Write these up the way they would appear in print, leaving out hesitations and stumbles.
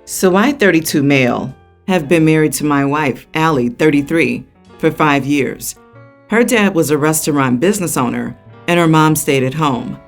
So I, 32 male, have been married to my wife, Allie, 33, for 5 years. Her dad was a restaurant business owner, and her mom stayed at home.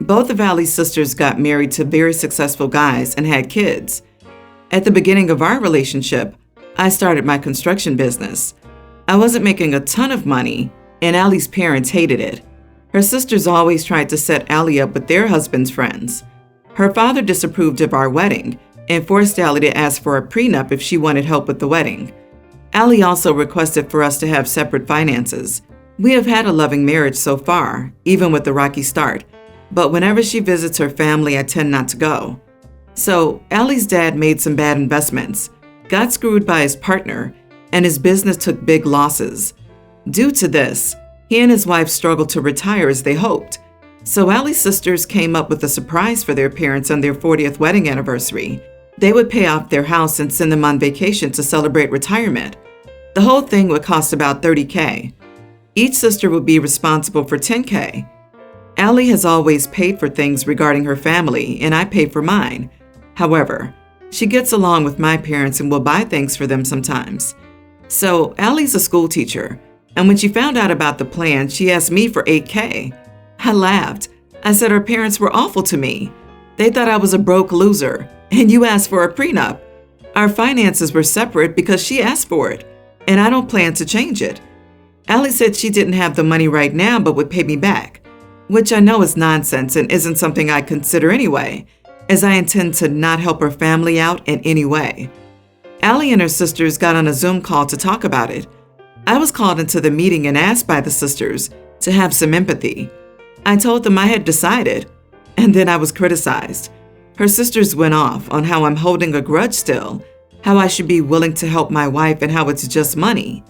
Both of Allie's sisters got married to very successful guys and had kids. At the beginning of our relationship, I started my construction business. I wasn't making a ton of money, and Allie's parents hated it. Her sisters always tried to set Allie up with their husband's friends. Her father disapproved of our wedding and forced Allie to ask for a prenup if she wanted help with the wedding. Allie also requested for us to have separate finances. We have had a loving marriage so far, even with the rocky start, but whenever she visits her family, I tend not to go. So Allie's dad made some bad investments, got screwed by his partner, and his business took big losses. Due to this, he and his wife struggled to retire as they hoped. So Allie's sisters came up with a surprise for their parents on their 40th wedding anniversary. They would pay off their house and send them on vacation to celebrate retirement. The whole thing would cost about $30K. Each sister would be responsible for $10K. Allie has always paid for things regarding her family, and I pay for mine. However, she gets along with my parents and will buy things for them sometimes. So Allie's a school teacher, and when she found out about the plan, she asked me for $8K. I laughed. I said her parents were awful to me. They thought I was a broke loser, and you asked for a prenup. Our finances were separate because she asked for it, and I don't plan to change it. Allie said she didn't have the money right now but would pay me back, which I know is nonsense and isn't something I consider anyway, as I intend to not help her family out in any way. Allie and her sisters got on a Zoom call to talk about it. I was called into the meeting and asked by the sisters to have some empathy. I told them I had decided, and then I was criticized. Her sisters went off on how I'm holding a grudge still, how I should be willing to help my wife, and how it's just money.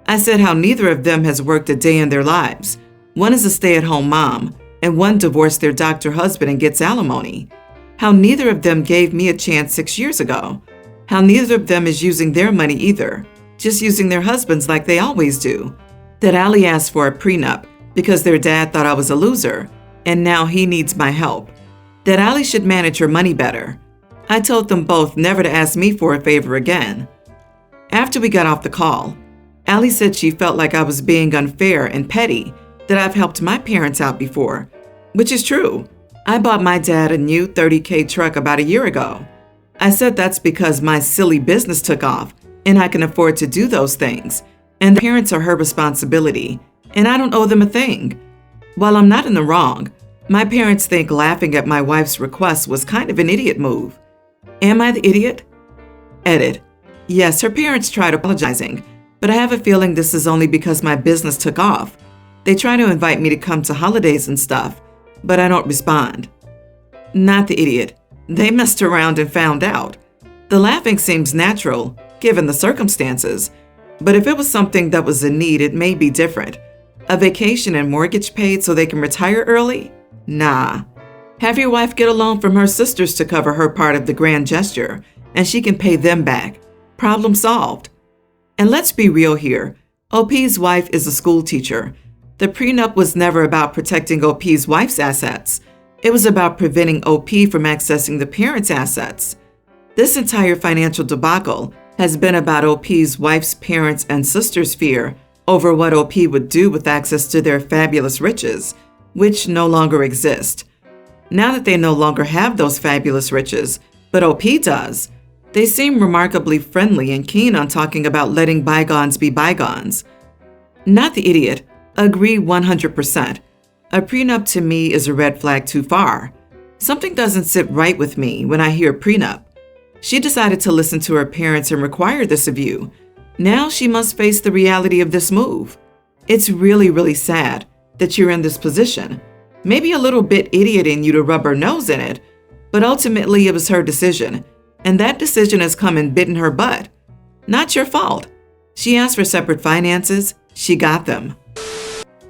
I said how neither of them has worked a day in their lives. One is a stay-at-home mom, and one divorced their doctor husband and gets alimony. How neither of them gave me a chance 6 years ago. How neither of them is using their money either, just using their husbands like they always do. That Allie asked for a prenup because their dad thought I was a loser, and now he needs my help. That Allie should manage her money better. I told them both never to ask me for a favor again. After we got off the call, Allie said she felt like I was being unfair and petty, that I've helped my parents out before, which is true. I bought my dad a new $30K truck about a year ago. I said that's because my silly business took off and I can afford to do those things, and the parents are her responsibility, and I don't owe them a thing. While I'm not in the wrong, my parents think laughing at my wife's request was kind of an idiot move. Am I the idiot? Edit. Yes, her parents tried apologizing, but I have a feeling this is only because my business took off. They try to invite me to come to holidays and stuff, but I don't respond. Not the idiot. They messed around and found out. The laughing seems natural, given the circumstances, but if it was something that was a need, it may be different. A vacation and mortgage paid so they can retire early? Nah. Have your wife get a loan from her sisters to cover her part of the grand gesture, and she can pay them back. Problem solved. And let's be real here. OP's wife is a school teacher. The prenup was never about protecting OP's wife's assets. It was about preventing OP from accessing the parents' assets. This entire financial debacle has been about OP's wife's parents and sisters' fear over what OP would do with access to their fabulous riches, which no longer exist. Now that they no longer have those fabulous riches, but OP does, they seem remarkably friendly and keen on talking about letting bygones be bygones. Not the idiot. Agree 100%. A prenup to me is a red flag too far. Something doesn't sit right with me when I hear prenup. She decided to listen to her parents and require this of you. Now she must face the reality of this move. It's really, really sad that you're in this position. Maybe a little bit idiot in you to rub her nose in it, but ultimately it was her decision, and that decision has come and bitten her butt. Not your fault. She asked for separate finances. She got them.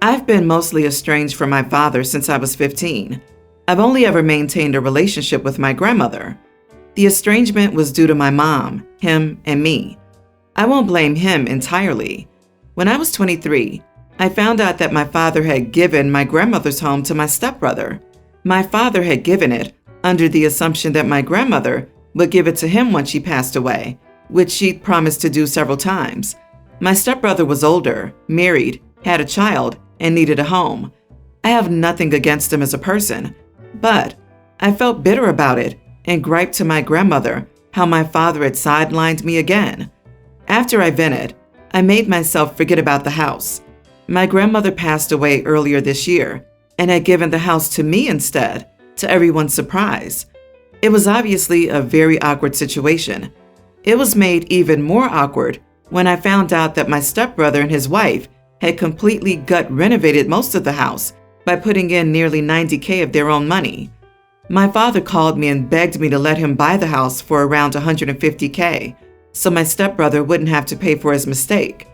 I've been mostly estranged from my father since I was 15. I've only ever maintained a relationship with my grandmother. The estrangement was due to my mom, him, and me. I won't blame him entirely. When I was 23, I found out that my father had given my grandmother's home to my stepbrother. My father had given it under the assumption that my grandmother but give it to him when she passed away, which she promised to do several times. My stepbrother was older, married, had a child, and needed a home. I have nothing against him as a person, but I felt bitter about it and griped to my grandmother how my father had sidelined me again. After I vented, I made myself forget about the house. My grandmother passed away earlier this year and had given the house to me instead, to everyone's surprise. It was obviously a very awkward situation. It was made even more awkward when I found out that my stepbrother and his wife had completely gut renovated most of the house by putting in nearly $90K of their own money. My father called me and begged me to let him buy the house for around $150K, so my stepbrother wouldn't have to pay for his mistake.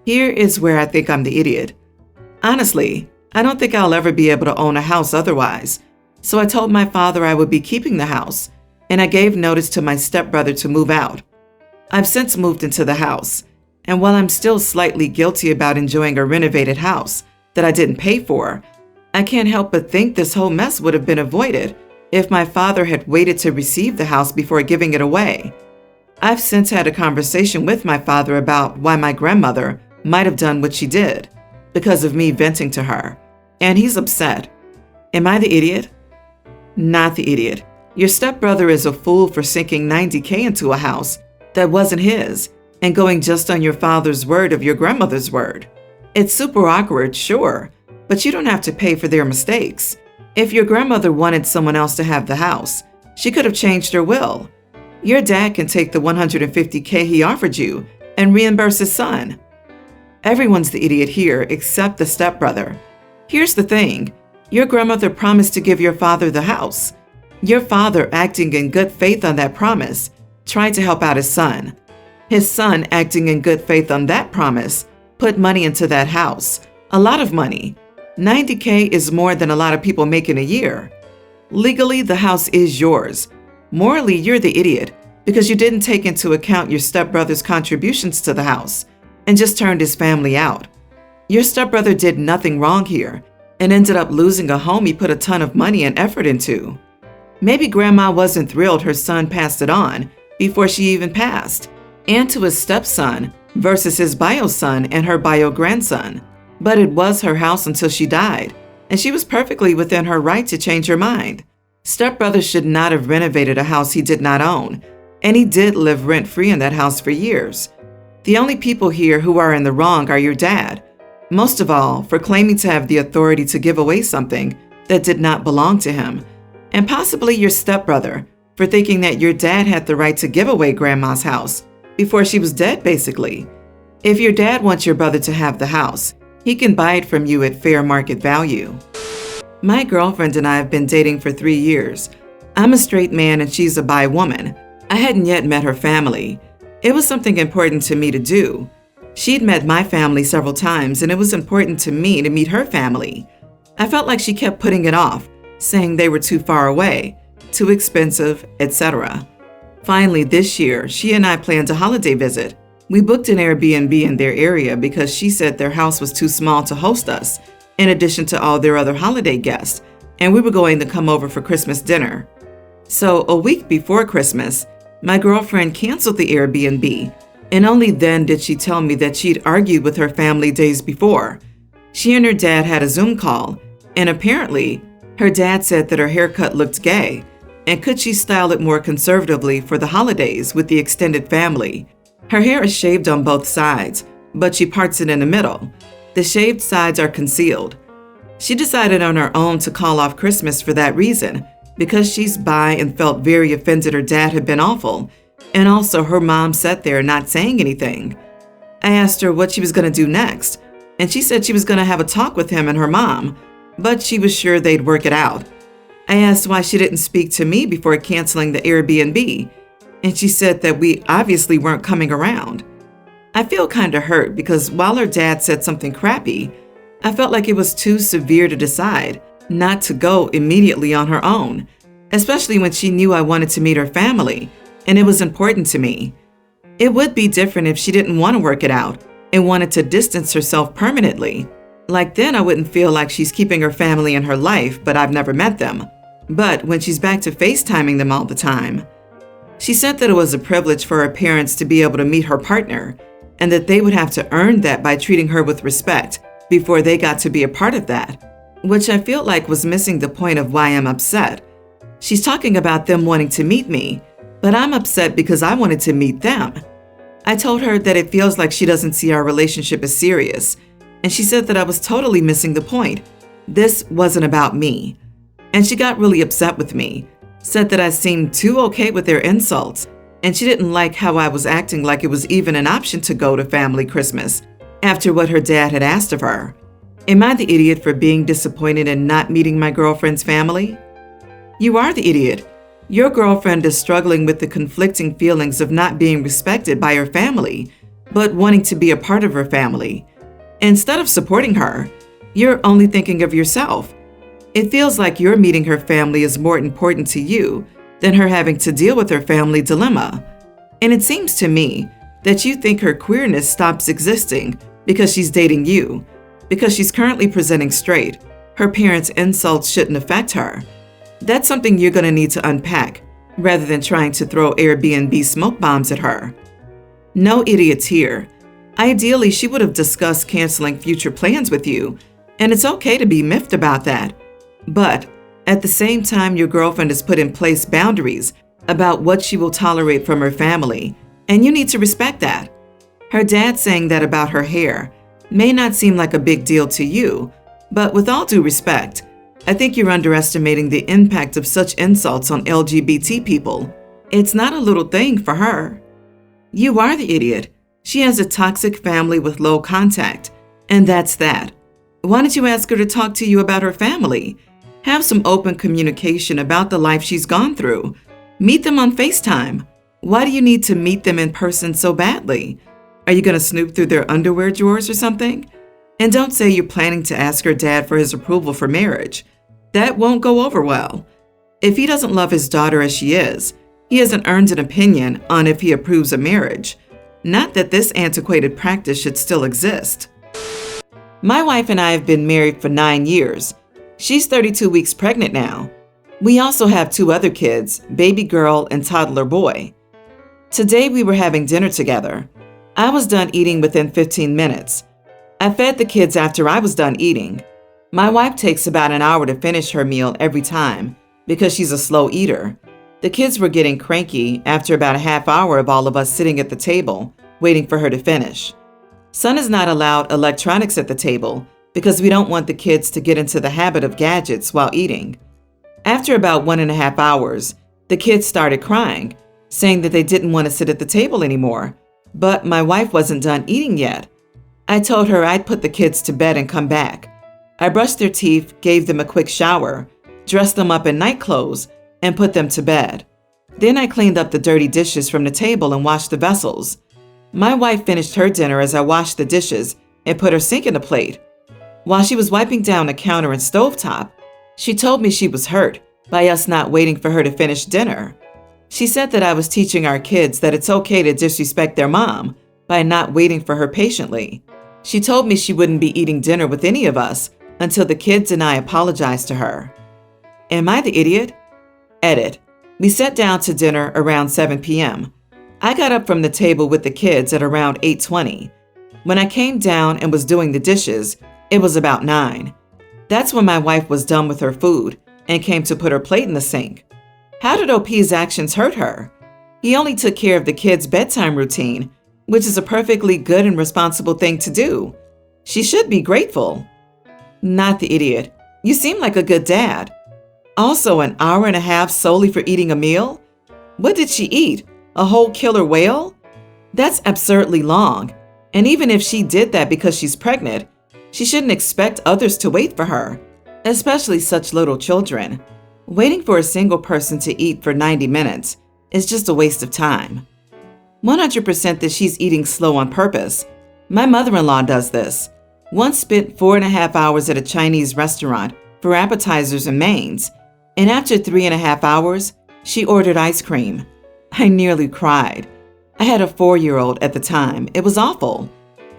Here is where I think I'm the idiot. Honestly, I don't think I'll ever be able to own a house otherwise, so I told my father I would be keeping the house, and I gave notice to my stepbrother to move out. I've since moved into the house, and while I'm still slightly guilty about enjoying a renovated house that I didn't pay for, I can't help but think this whole mess would have been avoided if my father had waited to receive the house before giving it away. I've since had a conversation with my father about why my grandmother might have done what she did because of me venting to her, and he's upset. Am I the idiot? Not the idiot. Your stepbrother is a fool for sinking $90K into a house that wasn't his and going just on your father's word of your grandmother's word. It's super awkward, sure, but you don't have to pay for their mistakes. If your grandmother wanted someone else to have the house, she could have changed her will. Your dad can take the $150K he offered you and reimburse his son. Everyone's the idiot here except the stepbrother. Here's the thing. Your grandmother promised to give your father the house. Your father, acting in good faith on that promise, tried to help out his son. His son, acting in good faith on that promise, put money into that house. A lot of money. $90K is more than a lot of people make in a year. Legally, the house is yours. Morally, you're the idiot because you didn't take into account your stepbrother's contributions to the house and just turned his family out. Your stepbrother did nothing wrong here and ended up losing a home he put a ton of money and effort into. Maybe grandma wasn't thrilled her son passed it on before she even passed, and to his stepson versus his bio son and her bio grandson. But it was her house until she died, and she was perfectly within her right to change her mind. Stepbrother should not have renovated a house he did not own, and he did live rent-free in that house for years. The only people here who are in the wrong are your dad, most of all for claiming to have the authority to give away something that did not belong to him, and possibly your stepbrother for thinking that your dad had the right to give away grandma's house before she was dead, basically. If your dad wants your brother to have the house, he can buy it from you at fair market value. My girlfriend and I have been dating for 3 years. I'm a straight man and she's a bi woman. I hadn't yet met her family. It was something important to me to do. She'd met my family several times and it was important to me to meet her family. I felt like she kept putting it off, saying they were too far away, too expensive, etc. Finally, this year, she and I planned a holiday visit. We booked an Airbnb in their area because she said their house was too small to host us, in addition to all their other holiday guests, and we were going to come over for Christmas dinner. So a week before Christmas, my girlfriend canceled the Airbnb, and only then did she tell me that she'd argued with her family days before. She and her dad had a Zoom call, and apparently, her dad said that her haircut looked gay, and could she style it more conservatively for the holidays with the extended family. Her hair is shaved on both sides, but she parts it in the middle. The shaved sides are concealed. She decided on her own to call off Christmas for that reason, because she's bi and felt very offended her dad had been awful, and also her mom sat there not saying anything. I asked her what she was going to do next, and she said she was going to have a talk with him and her mom, but she was sure they'd work it out. I asked why she didn't speak to me before canceling the Airbnb, and she said that we obviously weren't coming around. I feel kind of hurt because while her dad said something crappy, I felt like it was too severe to decide not to go immediately on her own, especially when she knew I wanted to meet her family, and it was important to me. It would be different if she didn't want to work it out and wanted to distance herself permanently. Like then I wouldn't feel like she's keeping her family in her life, but I've never met them. But when she's back to FaceTiming them all the time, She said that it was a privilege for her parents to be able to meet her partner, and that they would have to earn that by treating her with respect before they got to be a part of that, which I feel like was missing the point of why I'm upset. She's talking about them wanting to meet me, but I'm upset because I wanted to meet them. I told her that it feels like she doesn't see our relationship as serious, and she said that I was totally missing the point. This wasn't about me. And she got really upset with me, said that I seemed too okay with their insults, and she didn't like how I was acting like it was even an option to go to family Christmas after what her dad had asked of her. Am I the idiot for being disappointed in not meeting my girlfriend's family? You are the idiot. Your girlfriend is struggling with the conflicting feelings of not being respected by her family, but wanting to be a part of her family. Instead of supporting her, you're only thinking of yourself. It feels like your meeting her family is more important to you than her having to deal with her family dilemma. And it seems to me that you think her queerness stops existing because she's dating you. Because she's currently presenting straight, her parents' insults shouldn't affect her. That's something you're going to need to unpack, rather than trying to throw Airbnb smoke bombs at her. No idiots here. Ideally, she would have discussed canceling future plans with you, and it's okay to be miffed about that. But at the same time, your girlfriend has put in place boundaries about what she will tolerate from her family, and you need to respect that. Her dad saying that about her hair may not seem like a big deal to you, but with all due respect, I think you're underestimating the impact of such insults on LGBT people. It's not a little thing for her. You are the idiot. She has a toxic family with low contact, and that's that. Why don't you ask her to talk to you about her family? Have some open communication about the life she's gone through. Meet them on FaceTime. Why do you need to meet them in person so badly? Are you going to snoop through their underwear drawers or something? And don't say you're planning to ask her dad for his approval for marriage. That won't go over well. If he doesn't love his daughter as she is, he hasn't earned an opinion on if he approves of marriage. Not that this antiquated practice should still exist. My wife and I have been married for 9 years. She's 32 weeks pregnant now. We also have 2 other kids, baby girl and toddler boy. Today we were having dinner together. I was done eating within 15 minutes. I fed the kids after I was done eating. My wife takes about an hour to finish her meal every time because she's a slow eater. The kids were getting cranky after about a half hour of all of us sitting at the table, waiting for her to finish. Son is not allowed electronics at the table because we don't want the kids to get into the habit of gadgets while eating. After about 1.5 hours, the kids started crying, saying that they didn't want to sit at the table anymore, but my wife wasn't done eating yet. I told her I'd put the kids to bed and come back. I brushed their teeth, gave them a quick shower, dressed them up in night clothes, and put them to bed. Then I cleaned up the dirty dishes from the table and washed the vessels. My wife finished her dinner as I washed the dishes and put her sink in the plate. While she was wiping down the counter and stovetop, she told me she was hurt by us not waiting for her to finish dinner. She said that I was teaching our kids that it's okay to disrespect their mom by not waiting for her patiently. She told me she wouldn't be eating dinner with any of us until the kids and I apologized to her. Am I the idiot? Edit. We sat down to dinner around 7 p.m. I got up from the table with the kids at around 8:20. When I came down and was doing the dishes, it was about 9. That's when my wife was done with her food and came to put her plate in the sink. How did OP's actions hurt her? He only took care of the kids' bedtime routine, which is a perfectly good and responsible thing to do. She should be grateful. Not the idiot. You seem like a good dad. Also, an hour and a half solely for eating a meal? What did she eat? A whole killer whale? That's absurdly long. And even if she did that because she's pregnant, she shouldn't expect others to wait for her, especially such little children. Waiting for a single person to eat for 90 minutes is just a waste of time. 100% that she's eating slow on purpose. My mother-in-law does this. Once spent 4.5 hours at a Chinese restaurant for appetizers and mains, and after 3.5 hours, she ordered ice cream. I nearly cried. I had a 4-year-old at the time. It was awful.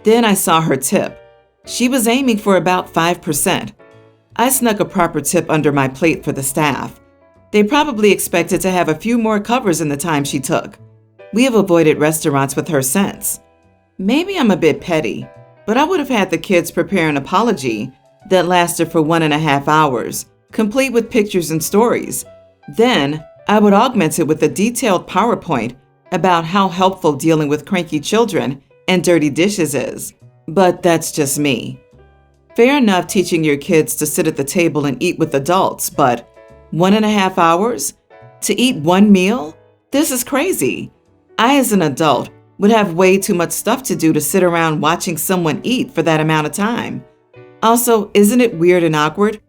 Then I saw her tip. She was aiming for about 5%. I snuck a proper tip under my plate for the staff. They probably expected to have a few more covers in the time she took. We have avoided restaurants with her since. Maybe I'm a bit petty, but I would have had the kids prepare an apology that lasted for 1.5 hours, complete with pictures and stories. Then, I would augment it with a detailed PowerPoint about how helpful dealing with cranky children and dirty dishes is. But that's just me. Fair enough teaching your kids to sit at the table and eat with adults, but 1.5 hours? To eat one meal? This is crazy. I, as an adult, would have way too much stuff to do to sit around watching someone eat for that amount of time. Also, isn't it weird and awkward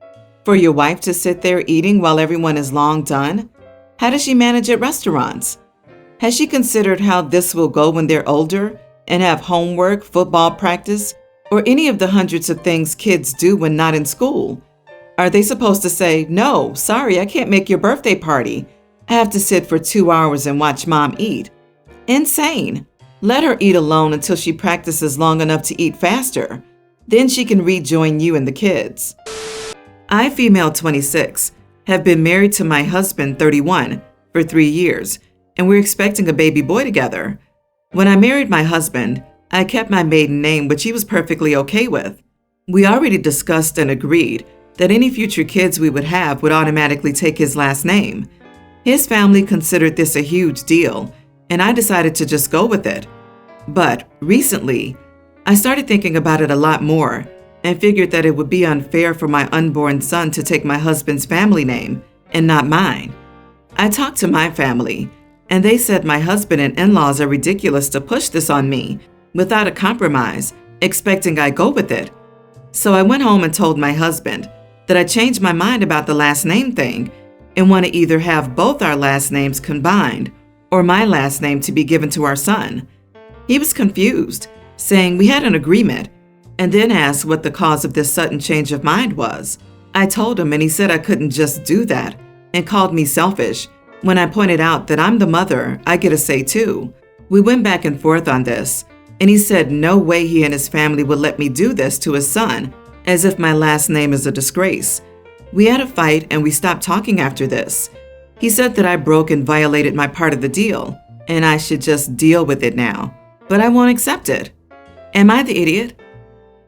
for your wife to sit there eating while everyone is long done? How does she manage at restaurants? Has she considered how this will go when they're older and have homework, football practice, or any of the hundreds of things kids do when not in school? Are they supposed to say, "No, sorry, I can't make your birthday party. I have to sit for 2 hours and watch mom eat"? Insane. Let her eat alone until she practices long enough to eat faster. Then she can rejoin you and the kids. I, female 26, have been married to my husband, 31, for 3 years, and we're expecting a baby boy together. When I married my husband, I kept my maiden name, which he was perfectly okay with. We already discussed and agreed that any future kids we would have would automatically take his last name. His family considered this a huge deal, and I decided to just go with it. But recently, I started thinking about it a lot more and figured that it would be unfair for my unborn son to take my husband's family name and not mine. I talked to my family, and they said my husband and in-laws are ridiculous to push this on me without a compromise, expecting I go with it. So I went home and told my husband that I changed my mind about the last name thing and want to either have both our last names combined or my last name to be given to our son. He was confused, saying we had an agreement, and then asked what the cause of this sudden change of mind was. I told him, and he said I couldn't just do that and called me selfish. When I pointed out that I'm the mother, I get a say too. We went back and forth on this, and he said no way he and his family would let me do this to his son, as if my last name is a disgrace. We had a fight and we stopped talking after this. He said that I broke and violated my part of the deal, and I should just deal with it now. But I won't accept it. Am I the idiot?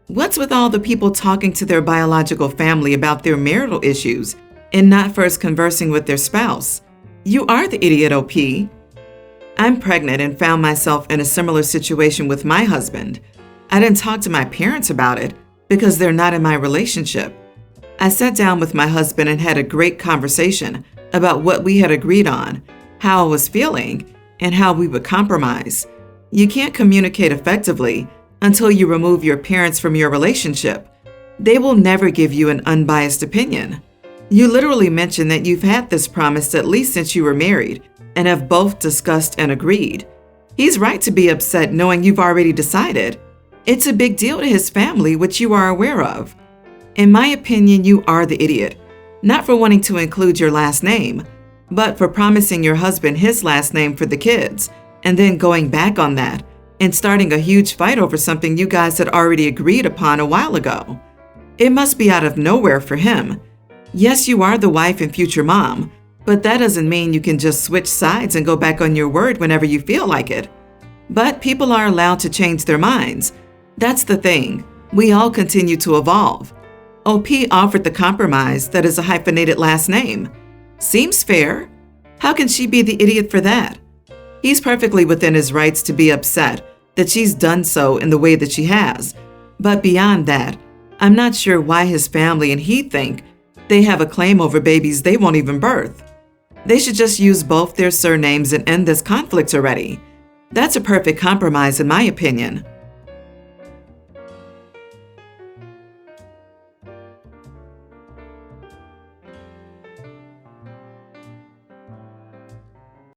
What's with all the people talking to their biological family about their marital issues and not first conversing with their spouse? You are the idiot, OP. I'm pregnant and found myself in a similar situation with my husband. I didn't talk to my parents about it because they're not in my relationship. I sat down with my husband and had a great conversation about what we had agreed on, how I was feeling, and how we would compromise. You can't communicate effectively until you remove your parents from your relationship. They will never give you an unbiased opinion. You literally mentioned that you've had this promise at least since you were married and have both discussed and agreed. He's right to be upset knowing you've already decided. It's a big deal to his family, which you are aware of. In my opinion, you are the idiot, not for wanting to include your last name, but for promising your husband his last name for the kids and then going back on that and starting a huge fight over something you guys had already agreed upon a while ago. It must be out of nowhere for him. Yes, you are the wife and future mom, but that doesn't mean you can just switch sides and go back on your word whenever you feel like it. But people are allowed to change their minds. That's the thing. We all continue to evolve. OP offered the compromise that is a hyphenated last name. Seems fair. How can she be the idiot for that? He's perfectly within his rights to be upset that she's done so in the way that she has. But beyond that, I'm not sure why his family and he think they have a claim over babies they won't even birth. They should just use both their surnames and end this conflict already. That's a perfect compromise in my opinion.